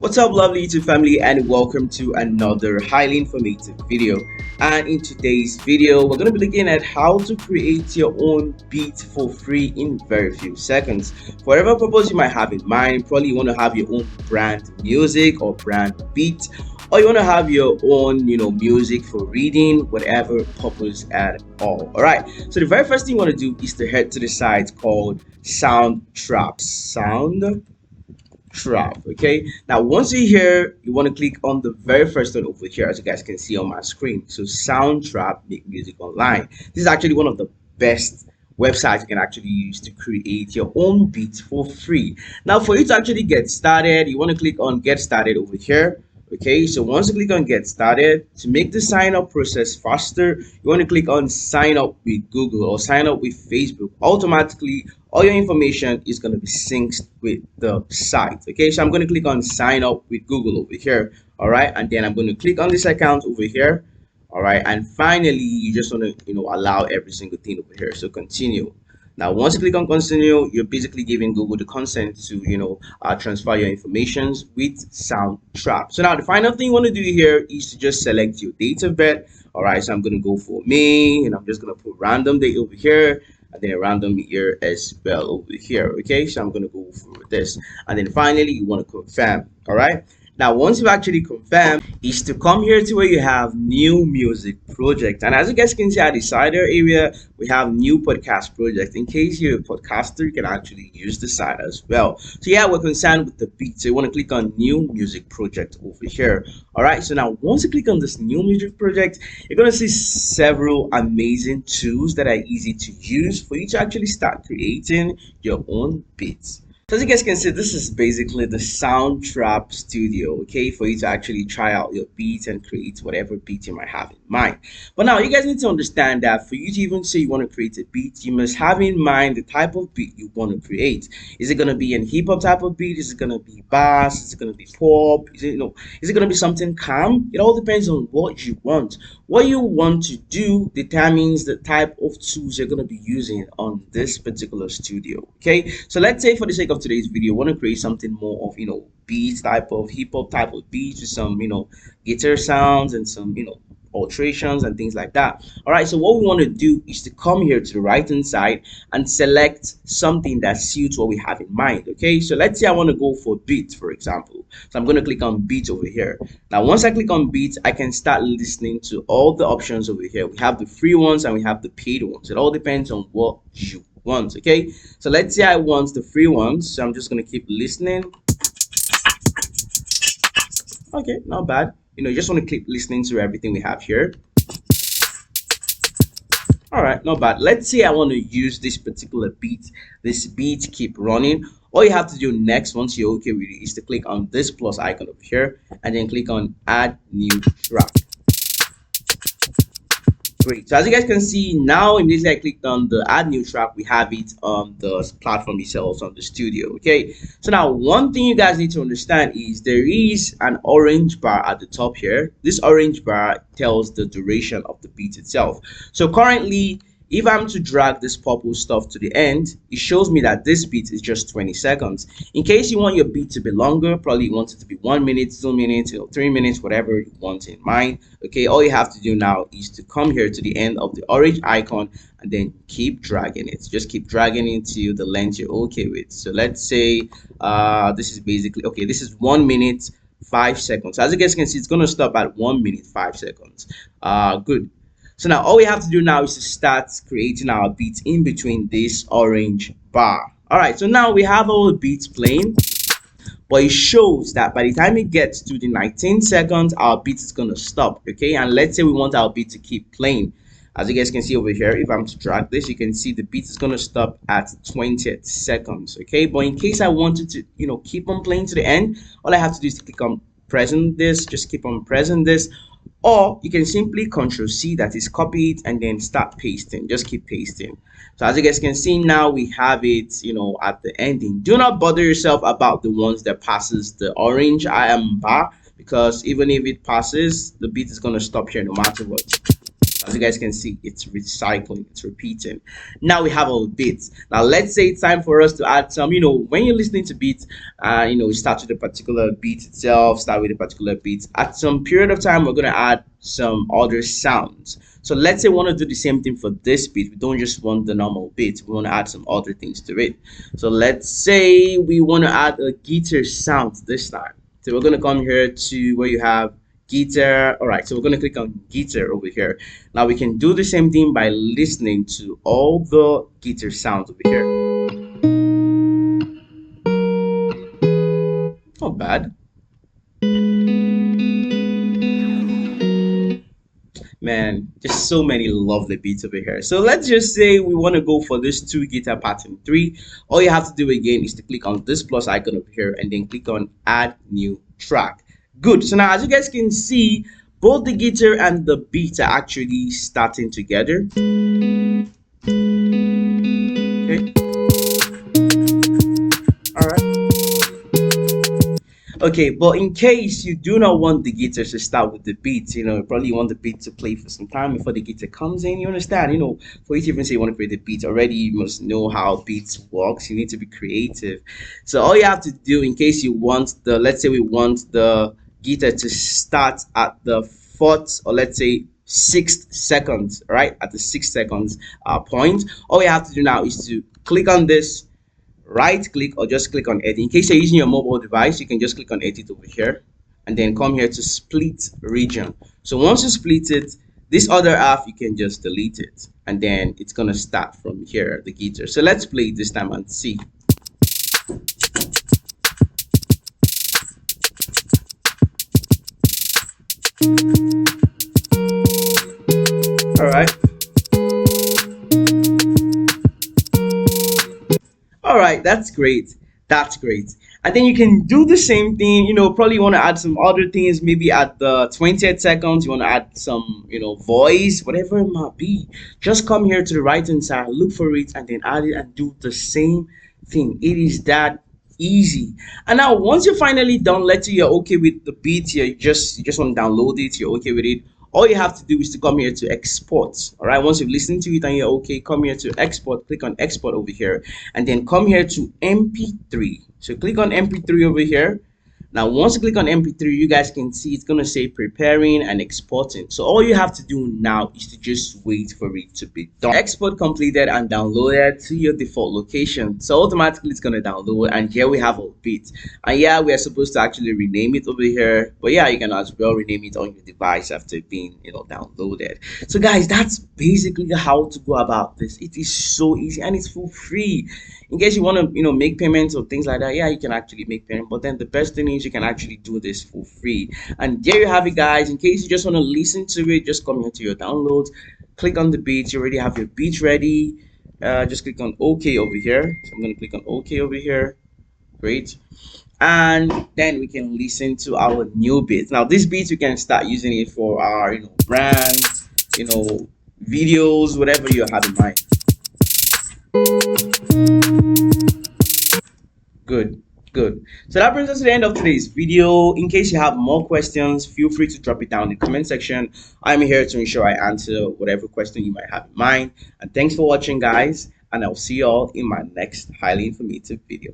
What's up, lovely YouTube family, and welcome to another highly informative video. And in today's video, we're going to be looking at how to create your own beat for free in very few seconds. For whatever purpose you might have in mind, probably you want to have your own brand music or brand beat, or you want to have your own, music for reading, whatever purpose at all. All right. So the very first thing you want to do is to head to the site called Soundtrap. Okay, now once you're here, you want to click on the very first one over here, as you guys can see on my screen. So Soundtrap Make Music Online. This is actually one of the best websites you can actually use to create your own beats for free. Now for you to actually get started, you want to click on Get Started over here. Okay, so once you click on Get Started, to make the sign up process faster, you want to click on Sign Up with Google or Sign Up with Facebook. Automatically all your information is going to be synced with the site. Okay, so I'm going to click on Sign Up with Google over here. All right, and then I'm going to click on this account over here. All right, and finally you just want to allow every single thing over here. So continue. Now once you click on continue, you're basically giving Google the consent to transfer your informations with Soundtrap. So now the final thing you want to do here is to just select your date of birth. All right, so I'm going to go for May, and I'm just going to put random date over here, and then a random year as well over here. Okay, so I'm going to go for this, and then finally you want to confirm. All right, now once you've actually confirmed, is to come here to where you have new music project, and as you guys can see at the side area, we have new podcast project. In case you're a podcaster, you can actually use the site as well. So yeah, we're concerned with the beat, so you want to click on new music project over here. All right, so now once you click on this new music project, you're going to see several amazing tools that are easy to use for you to actually start creating your own beats. So as you guys can see, this is basically the Soundtrap Studio, okay, for you to actually try out your beats and create whatever beat you might have in mind. But now you guys need to understand that for you to even say you want to create a beat, you must have in mind the type of beat you want to create. Is it going to be an hip hop type of beat? Is it going to be bass? Is it going to be pop? Is it going to be something calm? It all depends on what you want. What you want to do determines the type of tools you're going to be using on this particular studio. Okay, so let's say for the sake of today's video, I want to create something more of beats type of hip hop type of beats with some guitar sounds and some alterations and things like that. All right, so what we want to do is to come here to the right hand side and select something that suits what we have in mind. Okay, so let's say I want to go for beats, for example. So I'm going to click on beats over here. Now once I click on beats, I can start listening to all the options over here. We have the free ones and we have the paid ones. It all depends on what you want. Okay, so let's say I want the free ones, so I'm just going to keep listening. Okay, not bad. You just want to keep listening to everything we have here. All right, not bad. Let's say I want to use this particular beat. This beat keep running. All you have to do next, once you're okay with it, is to click on this plus icon over here and then click on add new track. Great. So as you guys can see now, immediately I clicked on the add new track, we have it on the platform itself, on the studio. Okay, so now one thing you guys need to understand is there is an orange bar at the top here. This orange bar tells the duration of the beat itself. So currently, if I'm to drag this purple stuff to the end, it shows me that this beat is just 20 seconds. In case you want your beat to be longer, probably you want it to be 1 minute, 2 minutes, 3 minutes, whatever you want in mind. Okay, all you have to do now is to come here to the end of the orange icon and then keep dragging it. Just keep dragging it to the length you're okay with. So let's say this is basically, okay, this is 1 minute 5 seconds. As you guys can see, it's going to stop at 1 minute 5 seconds. Good. So now all we have to do now is to start creating our beats in between this orange bar. All right, so now we have our beats playing, but it shows that by the time it gets to the 19 seconds, our beat is going to stop. Okay, and let's say we want our beat to keep playing. As you guys can see over here, if I'm to drag this, you can see the beat is going to stop at 20 seconds. Okay, but in case I wanted to keep on playing to the end, all I have to do is to click on pressing this, just keep on pressing this, or you can simply Control C, that is copy it, and then start pasting. Just keep pasting. So as you guys can see now, we have it at the ending. Do not bother yourself about the ones that passes the orange bar, because even if it passes, the beat is going to stop here no matter what. As you guys can see, it's recycling, it's repeating. Now we have our beats. Now let's say it's time for us to add some, when you're listening to beats, you start with a particular beat itself, start with a particular beat. At some period of time, we're going to add some other sounds. So let's say we want to do the same thing for this beat. We don't just want the normal beat. We want to add some other things to it. So let's say we want to add a guitar sound this time. So we're going to come here to where you have guitar. All right, so we're going to click on guitar over here. Now we can do the same thing by listening to all the guitar sounds over here. Not bad. Man, just so many lovely beats over here. So let's just say we want to go for this two guitar pattern 3. All you have to do again is to click on this plus icon over here and then click on add new track. Good. So now as you guys can see, both the guitar and the beat are actually starting together. Okay. All right. Okay, but in case you do not want the guitar to start with the beat, you probably want the beat to play for some time before the guitar comes in. You understand? For you to even say you want to create a beat, already you must know how beats works. You need to be creative. So all you have to do, in case you want let's say we want the guitar to start at the 4th, or let's say 6th seconds, right? At the 6 seconds point, all you have to do now is to click on this, right click, or just click on edit. In case you're using your mobile device, you can just click on edit over here and then come here to split region. So once you split it, this other half you can just delete it, and then it's gonna start from here, the guitar. So let's play it this time and see. All right. All right, that's great. That's great. And then you can do the same thing, probably want to add some other things. Maybe at the 20th seconds, you want to add some, voice, whatever it might be. Just come here to the right hand side, look for it, and then add it and do the same thing. It is that easy. And now once you're finally done, let's say you're okay with the beat, you just want to download it, you're okay with it. All you have to do is to come here to export. All right, once you've listened to it and you're okay, come here to export, click on export over here, and then come here to mp3. So click on mp3 over here. Now once you click on mp3, you guys can see it's going to say preparing and exporting. So all you have to do now is to just wait for it to be done. Export completed and downloaded to your default location. So automatically it's going to download, and here we have our beat. And yeah, we are supposed to actually rename it over here, but yeah, you can as well rename it on your device after being downloaded. So guys, that's basically how to go about this. It is so easy and it's for free. In case you want to make payments or things like that, yeah, you can actually make payment, but then the best thing is you can actually do this for free. And there you have it, guys. In case you just want to listen to it, just come here to your downloads, click on the beat. You already have your beat ready. Just click on OK over here. So I'm going to click on OK over here. Great. And then we can listen to our new beats. Now this beat, we can start using it for our brands, videos, whatever you have in mind. Good. So that brings us to the end of today's video. In case you have more questions, feel free to drop it down in the comment section. I'm here to ensure I answer whatever question you might have in mind. And thanks for watching, guys, and I'll see you all in my next highly informative video.